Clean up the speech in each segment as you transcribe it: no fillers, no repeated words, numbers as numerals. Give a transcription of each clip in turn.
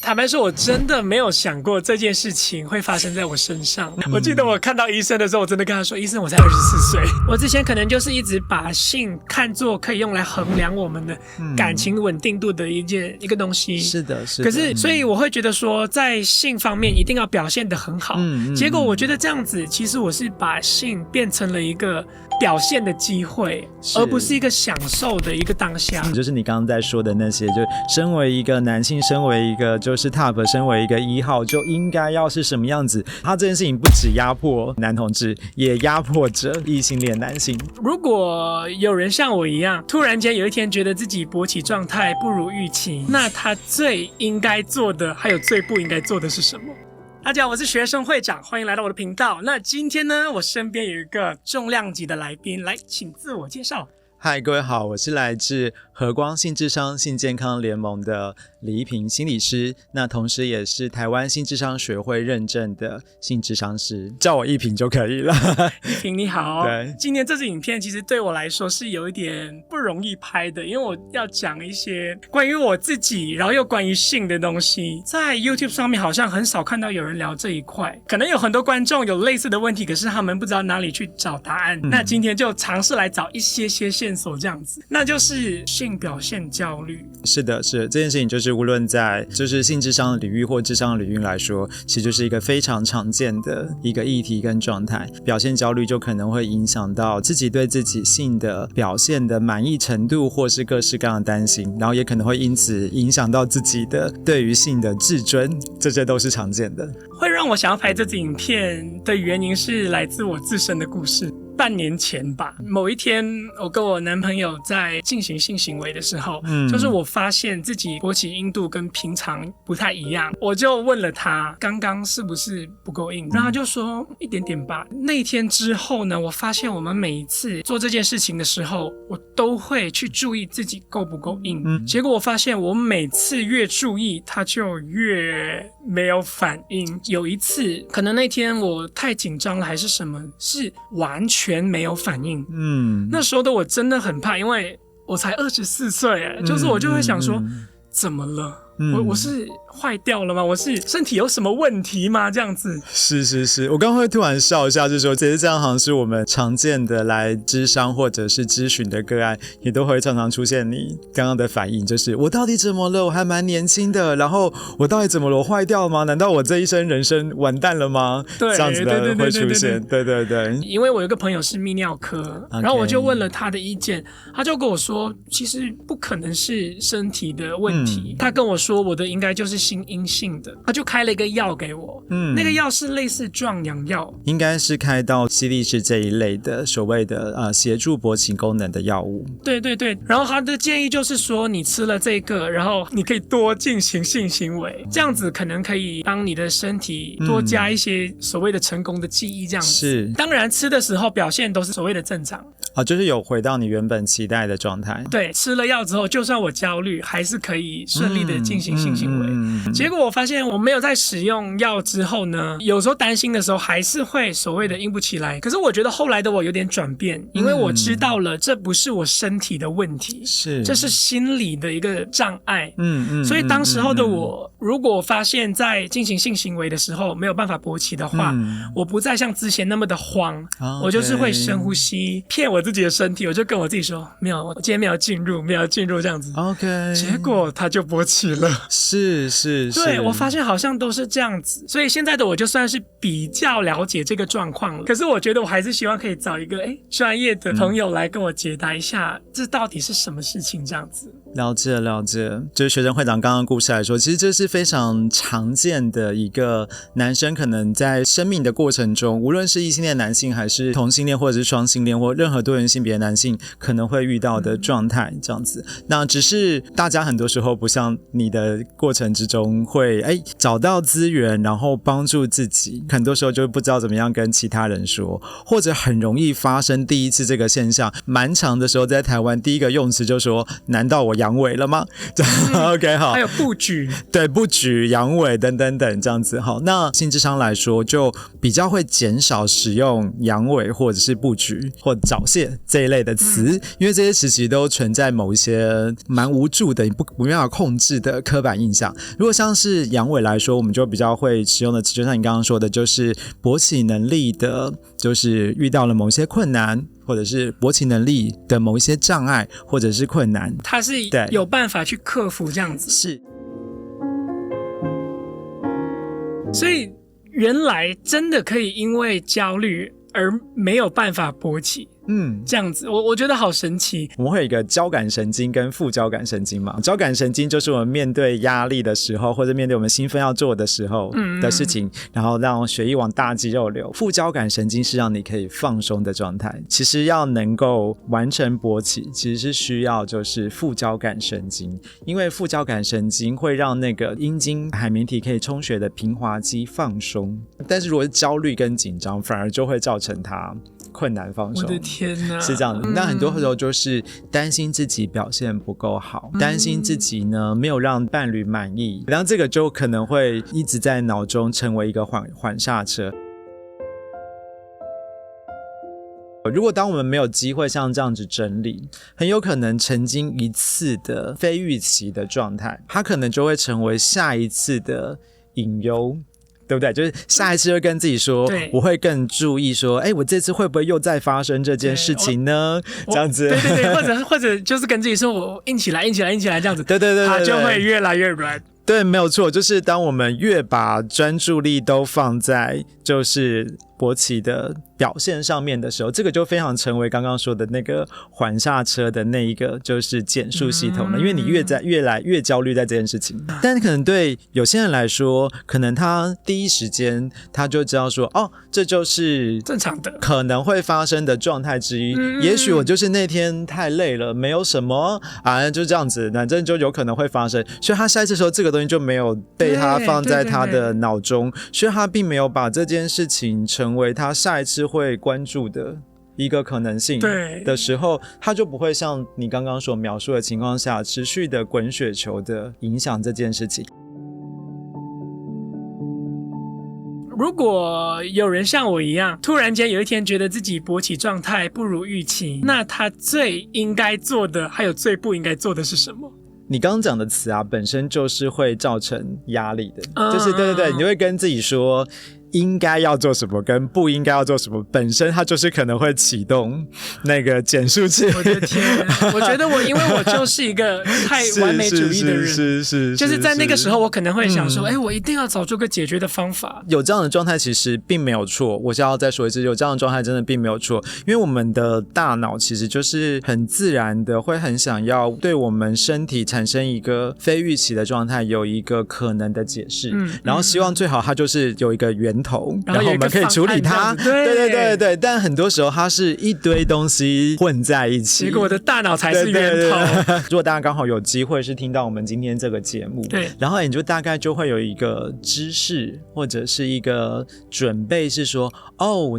坦白说，我真的没有想过这件事情会发生在我身上。我记得我看到医生的时候，我真的跟他说：“医生，我才24岁。”我之前可能就是一直把性看作可以用来衡量我们的感情稳定度的一个东西。是的，是的。可是，所以我会觉得说，在性方面一定要表现得很好。结果我觉得这样子，其实我是把性变成了一个表现的机会，而不是一个享受的一个当下。就是你刚刚在说的那些，就身为一个男性，身为一个就是 top， 身为一个1号，就应该要是什么样子。他这件事情不只压迫男同志，也压迫着异性恋男性。如果有人像我一样，突然间有一天觉得自己勃起状态不如预期，那他最应该做的，还有最不应该做的是什么？大家好，我是学生会长，欢迎来到我的频道。那今天呢，我身边有一个重量级的来宾，来，请自我介绍。嗨，各位好，我是来自和光性智商性健康联盟的李一平心理师，那同时也是台湾性智商学会认证的性智商师，叫我一平就可以了。一平你好。对，今天这支影片其实对我来说是有一点不容易拍的，因为我要讲一些关于我自己，然后又关于性的东西。在 YouTube 上面好像很少看到有人聊这一块，可能有很多观众有类似的问题，可是他们不知道哪里去找答案。那今天就尝试来找一些线索这样子，那就是性表现焦虑。是的，是的，这件事情就是无论在就是性智商的领域或智商的领域来说，其实就是一个非常常见的一个议题跟状态。表现焦虑就可能会影响到自己对自己性的表现的满意程度，或是各式各样的担心，然后也可能会因此影响到自己的对于性的自尊，这些都是常见的。会让我想要拍这支影片的原因是来自我自身的故事。半年前吧，某一天我跟我男朋友在进行性行为的时候，就是我发现自己勃起硬度跟平常不太一样，我就问了他刚刚是不是不够硬，然后他就说一点点吧。那一天之后呢，我发现我们每一次做这件事情的时候，我都会去注意自己够不够硬，结果我发现我每次越注意他就越没有反应。有一次可能那天我太紧张了还是什么，是完全没有反应。那时候的我真的很怕，因为我才24岁，就是我就会想说，怎么了？我是坏掉了吗？我是身体有什么问题吗？这样子。是，我刚刚会突然笑一下，就是说，其实这样好像是我们常见的来咨商或者是咨询的个案，也都会常常出现你刚刚的反应，就是我到底怎么了？我还蛮年轻的，然后我到底怎么了？我坏掉了吗？难道我这一生人生完蛋了吗？对，这样子的会出现，对。因为我有一个朋友是泌尿科，然后我就问了他的意见，他就跟我说，其实不可能是身体的问题，他跟我说我的应该就是心阴性的，他就开了一个药给我，那个药是类似壮阳药，应该是开到犀利士这一类的所谓的协助勃起功能的药物。对，然后他的建议就是说，你吃了这个，然后你可以多进行性行为，这样子可能可以帮你的身体多加一些所谓的成功的记忆，这样子。是，当然吃的时候表现都是所谓的正常。就是有回到你原本期待的状态。对，吃了药之后，就算我焦虑，还是可以顺利的进行性行为。结果我发现我没有在使用药之后呢，有时候担心的时候还是会所谓的硬不起来。可是我觉得后来的我有点转变，因为我知道了这不是我身体的问题，这是心理的一个障碍。所以当时候的我，如果发现在进行性行为的时候没有办法勃起的话，我不再像之前那么的慌，我就是会深呼吸，骗我自己的身体，我就跟我自己说，没有，我今天没有进入这样子。结果他就勃起了。是，对，我发现好像都是这样子，所以现在的我就算是比较了解这个状况了。可是我觉得我还是希望可以找一个专业的朋友来跟我解答一下，这到底是什么事情这样子。了解，就是学生会长刚刚故事来说，其实这是非常常见的一个男生可能在生命的过程中，无论是异性恋男性还是同性恋或者是双性恋或任何多元性别的男性可能会遇到的状态这样子。那只是大家很多时候不像你的过程之中会找到资源然后帮助自己，很多时候就不知道怎么样跟其他人说，或者很容易发生第一次这个现象。蛮长的时候在台湾第一个用词就说，难道我阳痿了吗？OK， 好，还有布局。对，不举、阳痿等等等这样子。好，那性智商来说就比较会减少使用阳痿或者是不举或早泄这一类的词，因为这些词其实都存在某一些蛮无助的、不没办法控制的刻板印象。如果像是阳痿来说，我们就比较会使用的词，就像你刚刚说的，就是勃起能力的，就是遇到了某些困难，或者是勃起能力的某一些障碍或者是困难，他是有办法去克服这样子。是，所以原来真的可以因为焦虑而没有办法勃起。这样子我觉得好神奇。我们会有一个交感神经跟副交感神经嘛，交感神经就是我们面对压力的时候，或者面对我们兴奋要做的时候的事情，然后让血液往大肌肉流。副交感神经是让你可以放松的状态。其实要能够完成勃起，其实是需要就是副交感神经，因为副交感神经会让那个阴茎海绵体可以充血的平滑肌放松，但是如果是焦虑跟紧张，反而就会造成它困难放松。我的天哪，是这样的。那很多时候就是担心自己表现不够好，担心自己呢没有让伴侣满意，然后这个就可能会一直在脑中成为一个缓刹车。如果当我们没有机会像这样子整理，很有可能曾经一次的非预期的状态，它可能就会成为下一次的隐忧，对不对？就是下一次会跟自己说，我会更注意说，我这次会不会又再发生这件事情呢？这样子，对，或者就是跟自己说，我硬起来这样子，对，它就会越来越软。对，没有错，就是当我们越把专注力都放在就是勃起的表现上面的时候，这个就非常成为刚刚说的那个缓刹车的那一个就是减速系统了，因为你越来越焦虑在这件事情。但可能对有些人来说，可能他第一时间他就知道说，这就是正常的可能会发生的状态之一。也许我就是那天太累了，没有什么就这样子，反正就有可能会发生，所以他下一次的时候这个东西就没有被他放在他的脑中，所以他并没有把这件事情成为他下一次会关注的一个可能性的时候，他就不会像你刚刚所描述的情况下持续的滚雪球的影响这件事情。如果有人像我一样突然间有一天觉得自己勃起状态不如预期，那他最应该做的还有最不应该做的是什么？你刚刚讲的词本身就是会造成压力的，就是对，你会跟自己说应该要做什么跟不应该要做什么，本身它就是可能会启动那个减速器。我的天，我觉得因为我就是一个太完美主义的人，是就是在那个时候我可能会想说，我一定要找出个解决的方法。有这样的状态其实并没有错，我想要再说一次，有这样的状态真的并没有错，因为我们的大脑其实就是很自然的会很想要对我们身体产生一个非预期的状态有一个可能的解释，然后希望最好它就是有一个源头，然后我们可以处理它。对，但很多时候它是一堆东西混在一起，结果我的大脑才是源头。如果大家刚好有机会是听到我们今天这个节目，然后你就大概就会有一个知识或者是一个准备，是说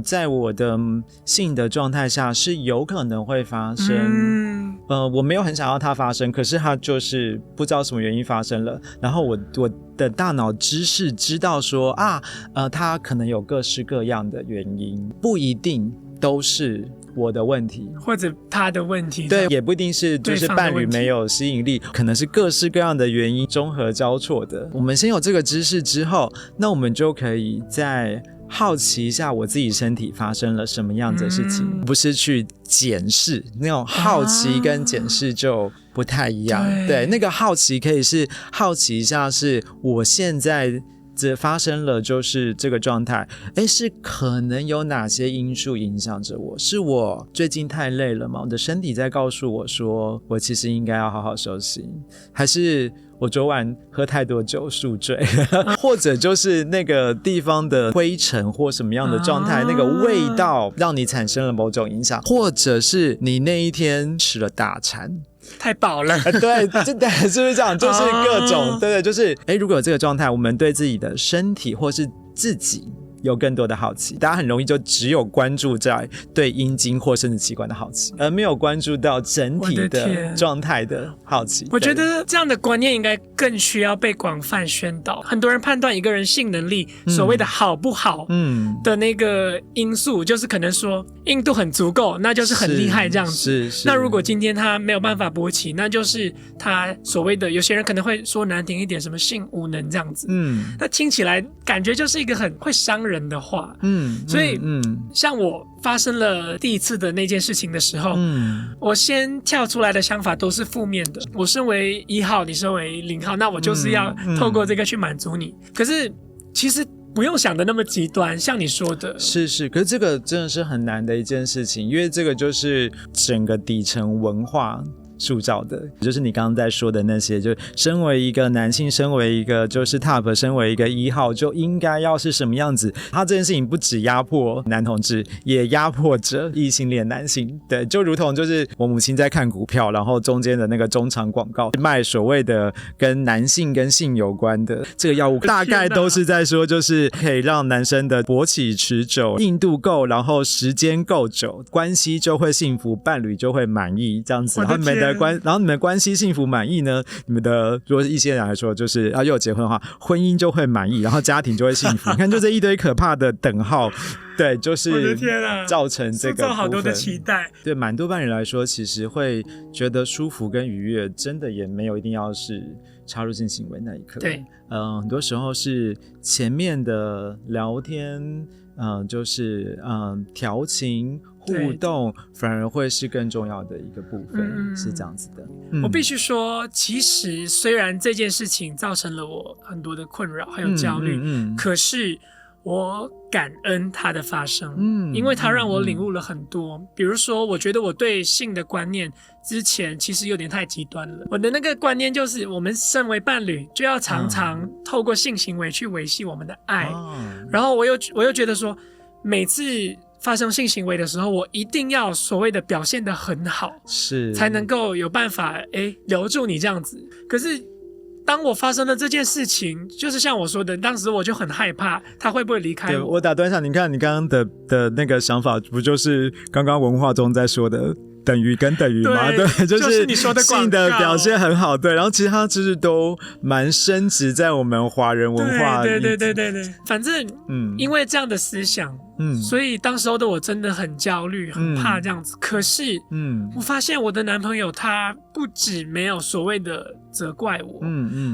在我的性的状态下是有可能会发生，我没有很想要它发生，可是它就是不知道什么原因发生了，然后我的大脑知识知道说它可能有各式各样的原因，不一定都是我的问题或者他的问题，对，也不一定是就是伴侣没有吸引力，可能是各式各样的原因综合交错的。我们先有这个知识之后，那我们就可以再好奇一下我自己身体发生了什么样子的事情，不是去检视，那种好奇跟检视就不太一样。对，那个好奇可以是好奇一下是我现在这发生了就是这个状态，是可能有哪些因素影响着我？是我最近太累了吗？我的身体在告诉我说我其实应该要好好休息，还是我昨晚喝太多酒宿醉或者就是那个地方的灰尘或什么样的状态，那个味道让你产生了某种影响，或者是你那一天吃了大餐太饱了对，是不是这样？就是各种对，就是如果有这个状态，我们对自己的身体或是自己有更多的好奇，大家很容易就只有关注在对阴茎或生殖器官的好奇，而没有关注到整体的状态的好奇。我觉得这样的观念应该更需要被广泛宣导。很多人判断一个人性能力所谓的好不好的那个因素，就是可能说硬度很足够，那就是很厉害这样子。那如果今天他没有办法勃起，那就是他所谓的，有些人可能会说难听一点，什么性无能这样子。那听起来感觉就是一个很会伤人的话。所以像我发生了第一次的那件事情的时候，我先跳出来的想法都是负面的。我身为1号，你身为0号，那我就是要透过这个去满足你。可是其实不用想的那么极端，像你说的，是，可是这个真的是很难的一件事情，因为这个就是整个底层文化塑造的，就是你刚刚在说的那些，就身为一个男性，身为一个就是 top， 身为一个1号就应该要是什么样子。他这件事情不只压迫男同志，也压迫着异性恋男性。对，就如同就是我母亲在看股票，然后中间的那个中场广告卖所谓的跟男性跟性有关的这个药物，大概都是在说就是可以让男生的勃起持久，硬度够，然后时间够久，关系就会幸福，伴侣就会满意这样子。然后你们关系幸福满意呢，你们的如果是异性人来说，就是又有结婚的话，婚姻就会满意，然后家庭就会幸福。你看，就这一堆可怕的等号，对，就是造成这个部分，塑造好多的期待。对，蛮多伴侣来说，其实会觉得舒服跟愉悦，真的也没有一定要是插入性行为那一刻。对，很多时候是前面的聊天，就是调情。互动反而会是更重要的一个部分，是这样子的。我必须说，其实虽然这件事情造成了我很多的困扰还有焦虑，可是我感恩它的发生，因为它让我领悟了很多。比如说，我觉得我对性的观念之前其实有点太极端了。我的那个观念就是，我们身为伴侣就要常常透过性行为去维系我们的爱，然后我又觉得说，每次发生性行为的时候，我一定要所谓的表现得很好，是才能够有办法留住你这样子。可是当我发生了这件事情，就是像我说的，当时我就很害怕他会不会离开我。对，我打断一下，你看你刚刚的那个想法，不就是刚刚文化中在说的等于跟等于吗？对，就是你说的性的表现很好，对，然后其实它就是都蛮深植在我们华人文化里。对，反正因为这样的思想，所以当时候的我真的很焦虑，很怕这样子。可是我发现我的男朋友他不止没有所谓的责怪我，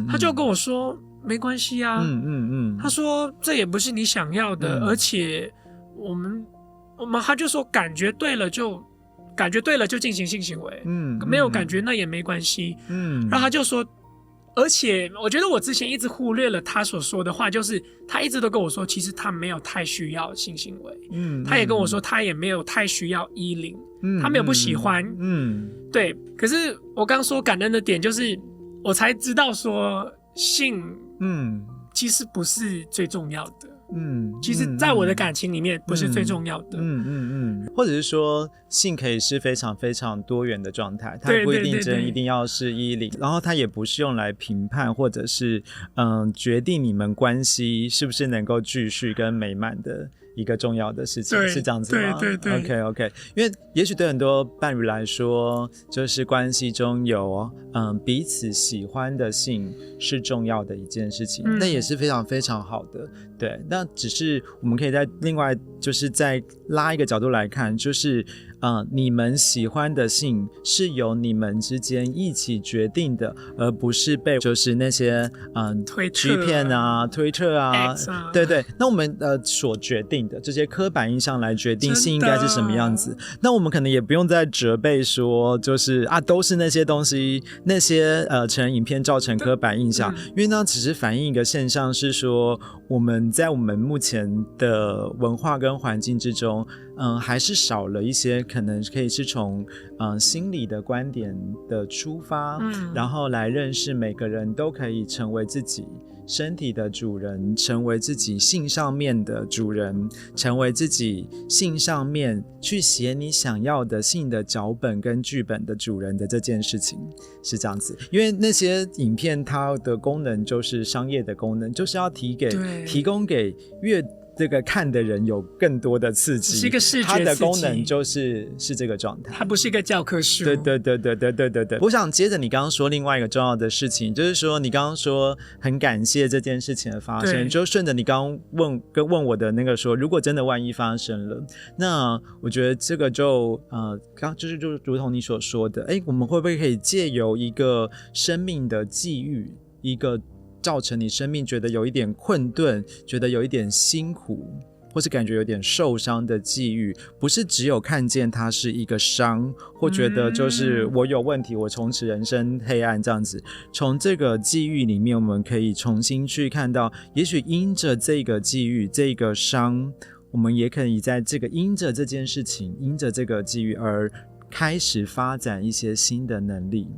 他就跟我说没关系啊，他说这也不是你想要的，而且我们他就说感觉对了就进行性行为，没有感觉那也没关系，然后他就说，而且我觉得我之前一直忽略了他所说的话，就是他一直都跟我说，其实他没有太需要性行为，他也跟我说他也没有太需要依恋，他没有不喜欢，对。可是我刚说感恩的点就是，我才知道说性，其实不是最重要的。其实在我的感情里面不是最重要的，或者是说性可以是非常非常多元的状态，它不一定真一定要是依恋，然后它也不是用来评判或者是决定你们关系是不是能够继续跟美满的一个重要的事情，是这样子吗？对 OK， 因为也许对很多伴侣来说，就是关系中有彼此喜欢的性是重要的一件事情，那也是非常非常好的。对，那只是我们可以在另外就是再拉一个角度来看，就是你们喜欢的性是由你们之间一起决定的，而不是被就是那些G 片啊、推特啊，对，那我们所决定的这些刻板印象来决定性应该是什么样子，那我们可能也不用再责备说就是都是那些东西，那些成人影片造成刻板印象，因为那只是反映一个现象，是说我们在我们目前的文化跟环境之中，还是少了一些可能可以是从心理的观点的出发，然后来认识每个人都可以成为自己身体的主人，成为自己性上面的主人，成为自己性上面去写你想要的性的脚本跟剧本的主人的这件事情，是这样子。因为那些影片它的功能就是商业的功能，就是要提供给越这个看的人有更多的刺激，是一个视觉它的功能就是这个状态，它不是一个教科书。对。我想接着你刚刚说另外一个重要的事情，就是说你刚刚说很感谢这件事情的发生，就顺着你刚刚问我的那个说，如果真的万一发生了，那我觉得这个就就如同你所说的，我们会不会可以借由一个生命的际遇，一个造成你生命觉得有一点困顿，觉得有一点辛苦，或是感觉有点受伤的际遇，不是只有看见它是一个伤，或觉得就是我有问题，我从此人生黑暗这样子。从这个际遇里面，我们可以重新去看到，也许因着这个际遇，这个伤，我们也可以在这个因着这件事情，因着这个际遇而开始发展一些新的能力。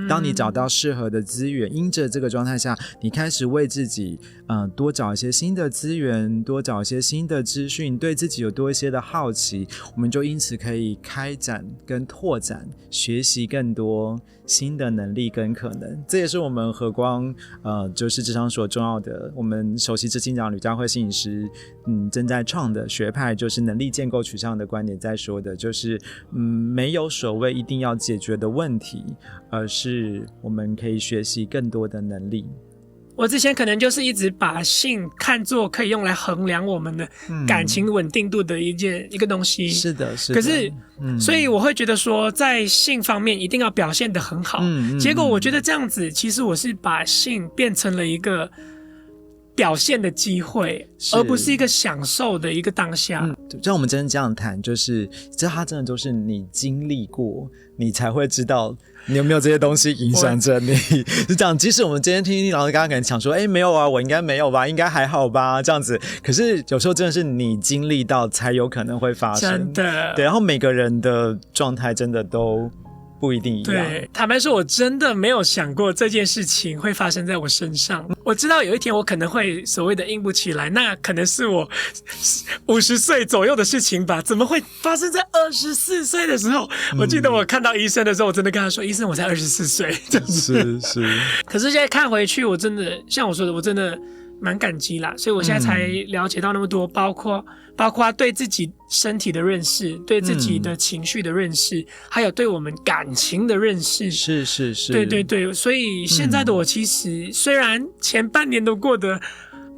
当你找到适合的资源，因着这个状态下，你开始为自己多找一些新的资源，多找一些新的资讯，对自己有多一些的好奇，我们就因此可以开展跟拓展，学习更多新的能力跟可能。这也是我们和光就是职场所重要的，我们首席执行长吕家慧心理师正在创的学派，就是能力建构取向的观点在说的，就是没有所谓一定要解决的问题，而是我们可以学习更多的能力。我之前可能就是一直把性看作可以用来衡量我们的感情稳定度的一个东西。是的。可是所以我会觉得说在性方面一定要表现得很好。结果我觉得这样子其实我是把性变成了一个表现的机会，而不是一个享受的一个当下。像我们真的这样谈，就是这它真的都是你经历过，你才会知道你有没有这些东西影响着你。是这样，即使我们今天听老师刚刚可能想说没有啊，我应该没有吧，应该还好吧，这样子，可是有时候真的是你经历到才有可能会发生。真的。对，然后每个人的状态真的都不一定一样。对，坦白说我真的没有想过这件事情会发生在我身上。我知道有一天我可能会所谓的硬不起来，那可能是我50岁左右的事情吧，怎么会发生在24岁的时候？我记得我看到医生的时候，我真的跟他说，医生我才24岁这样子。是。可是现在看回去，我真的像我说的，我真的蛮感激啦，所以我现在才了解到那么多，包括对自己身体的认识，对自己的情绪的认识，还有对我们感情的认识。是。对，所以现在的我其实虽然前半年都过得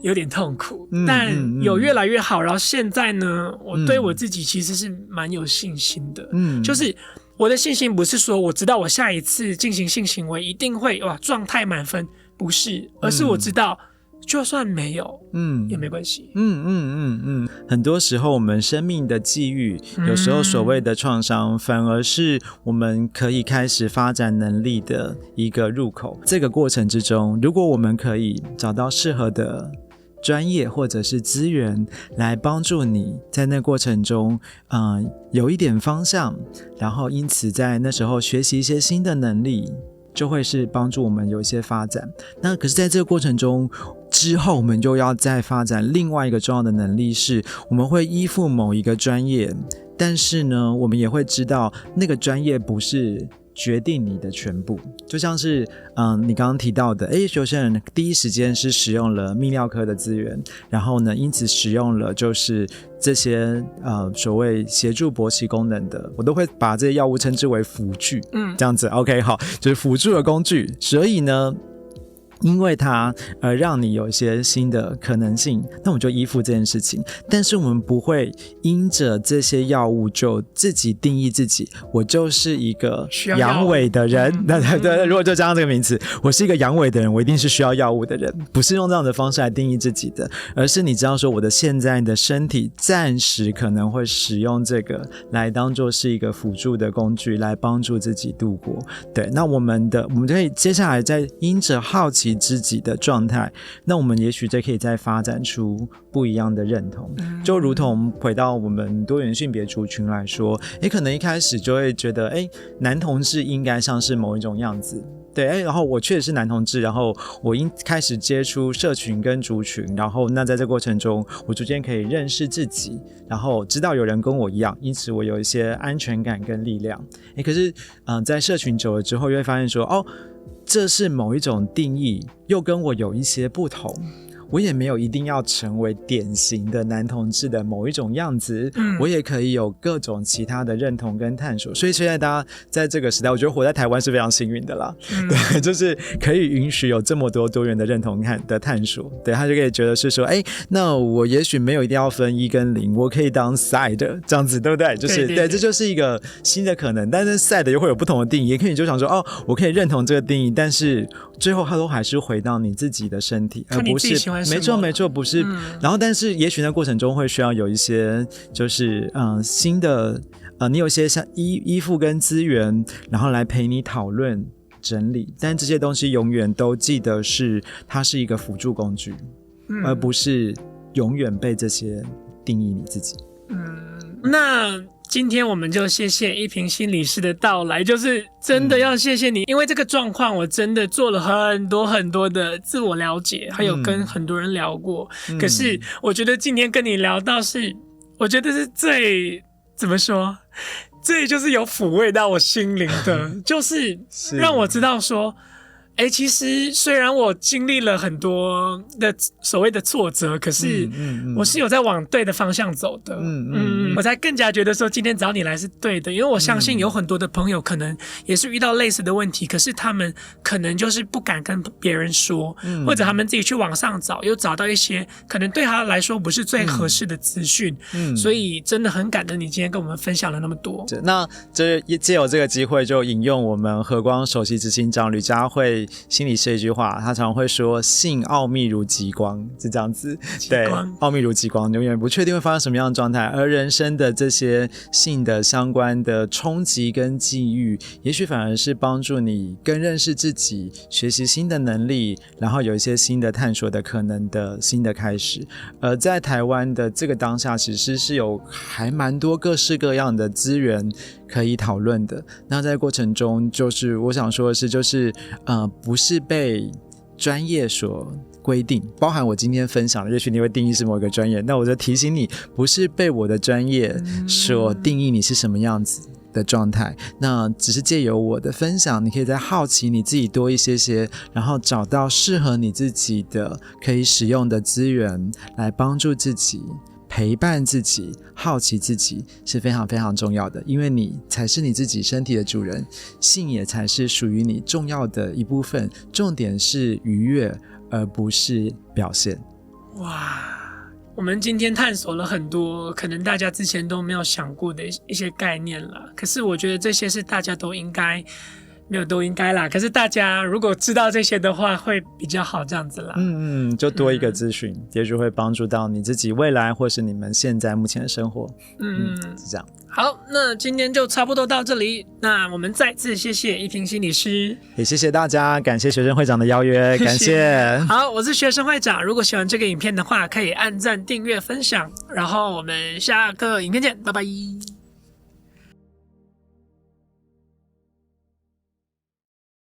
有点痛苦，但有越来越好。然后现在呢，我对我自己其实是蛮有信心的。就是我的信心不是说我知道我下一次进行性行为一定会状态满分，不是，而是我知道就算没有也没关系。很多时候我们生命的际遇，有时候所谓的创伤反而是我们可以开始发展能力的一个入口。这个过程之中，如果我们可以找到适合的专业或者是资源来帮助你在那过程中有一点方向，然后因此在那时候学习一些新的能力，就会是帮助我们有一些发展。那可是在这个过程中之后，我们就要再发展另外一个重要的能力，是我们会依附某一个专业，但是呢我们也会知道那个专业不是决定你的全部。就像是你刚刚提到的，有些人第一时间是使用了泌尿科的资源，然后呢因此使用了就是这些所谓协助勃起功能的，我都会把这些药物称之为辅具。这样子 OK 好，就是辅助的工具。所以呢因为它让你有一些新的可能性，那我们就依附这件事情。但是我们不会因着这些药物就自己定义自己，我就是一个阳痿的人。对，如果就加上这个名词，我是一个阳痿的人，我一定是需要药物的人，不是用这样的方式来定义自己的，而是你知道说我的现在的身体暂时可能会使用这个来当作是一个辅助的工具，来帮助自己度过。对，那我们可以接下来再因着好奇自己的状态，那我们也许就可以再发展出不一样的认同。就如同回到我们多元性别族群来说，可能一开始就会觉得男同志应该像是某一种样子，对，然后我确实是男同志，然后我开始接触社群跟族群，然后那在这过程中我逐渐可以认识自己，然后知道有人跟我一样，因此我有一些安全感跟力量。可是在社群久了之后，又会发现说这是某一种定义，又跟我有一些不同。我也没有一定要成为典型的男同志的某一种样子，我也可以有各种其他的认同跟探索。所以现在大家在这个时代，我觉得活在台湾是非常幸运的啦，对，就是可以允许有这么多元的认同的探索，对，他就可以觉得是说，那我也许没有一定要分1跟0，我可以当 side 这样子，对不对？就是对，这就是一个新的可能。但是 side 又会有不同的定义，也可以你就想说，我可以认同这个定义，但是最后它都还是回到你自己的身体，而不是没错，不是。然后，但是也许那过程中会需要有一些，就是新的你有一些像依附跟资源，然后来陪你讨论整理。但这些东西永远都记得是它是一个辅助工具，而不是永远被这些定义你自己。那今天我们就谢谢一平心理师的到来，就是真的要谢谢你，因为这个状况我真的做了很多的自我了解，还有跟很多人聊过，可是我觉得今天跟你聊到是，我觉得是最怎么说，最就是有抚慰到我心灵的，就是让我知道说其实虽然我经历了很多的所谓的挫折，可是我是有在往对的方向走的。我才更加觉得说今天找你来是对的，因为我相信有很多的朋友可能也是遇到类似的问题，可是他们可能就是不敢跟别人说，或者他们自己去网上找，又找到一些可能对他来说不是最合适的资讯。所以真的很感恩你今天跟我们分享了那么多。那借由这个机会就引用我们和光首席执行长吕佳慧心理师一句话，他常会说性奥秘如极光，是这样子，对，奥秘如极光，永远不确定会发生什么样的状态，而人生的这些性的相关的冲击跟际遇，也许反而是帮助你更认识自己，学习新的能力，然后有一些新的探索的可能的新的开始。而在台湾的这个当下，其实是有还蛮多各式各样的资源可以讨论的。那在过程中，就是我想说的是，就是不是被专业所规定，包含我今天分享的，也许你会定义是某一个专业，那我就提醒你，不是被我的专业所定义你是什么样子的状态，那只是借由我的分享，你可以再好奇你自己多一些，然后找到适合你自己的可以使用的资源，来帮助自己，陪伴自己，好奇自己是非常非常重要的，因为你才是你自己身体的主人，性也才是属于你重要的一部分，重点是愉悦而不是表现。哇，我们今天探索了很多可能大家之前都没有想过的一些概念啦，可是我觉得这些是大家都应该，没有都应该啦，可是大家如果知道这些的话会比较好这样子啦。就多一个资讯，也许会帮助到你自己未来或是你们现在目前的生活。是这样。好，那今天就差不多到这里，那我们再次谢谢一平心理师，也谢谢大家，感谢学生会长的邀约，感谢。好，我是学生会长，如果喜欢这个影片的话可以按赞订阅分享，然后我们下个影片见，拜拜。